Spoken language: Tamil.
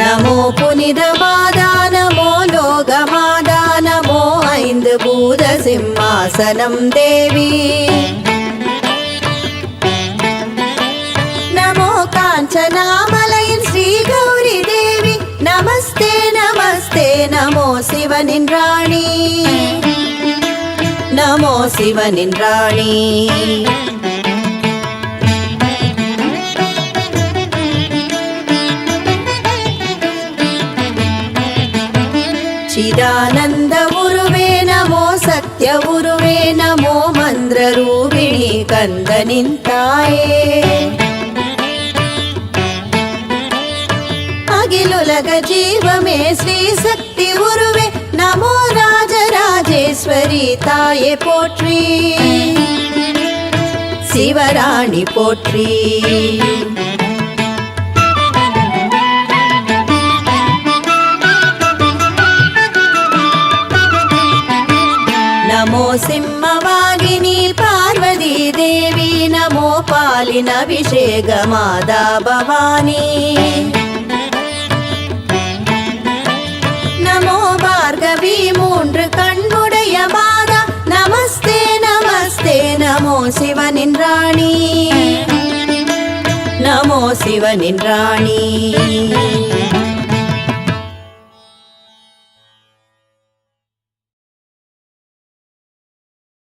நமோ புனித மாதா நமோ லோக மாதா நமோ ஐந்து பூத சிம்மாசனம் தேவி நமோ காஞ்சனாமலையின் ஸ்ரீ கௌரி தேவி நமஸ்தே நமஸ்தே நமோ சிவனின் ராணி நமோ சிவனின் ராணி चिदानंद उरुवे नमो सत्य उरुवे नमो मंत्र रूपिणी कंदनिन ताये अगिलुलग जीवमे श्री शक्ति उरुवे नमो राजराजेश्वरी ताये पोट्री शिवराणि पोट्री नमो सिंहवागिनी पार्वती देवी नमो पालिनाभिषेक माता भवानी नमो भार्गवी मूன்று கண்ணுடைய மாதா நமஸ்தே நமஸ்தே நமோ சிவனின் ராணி நமோ சிவனின் ராணி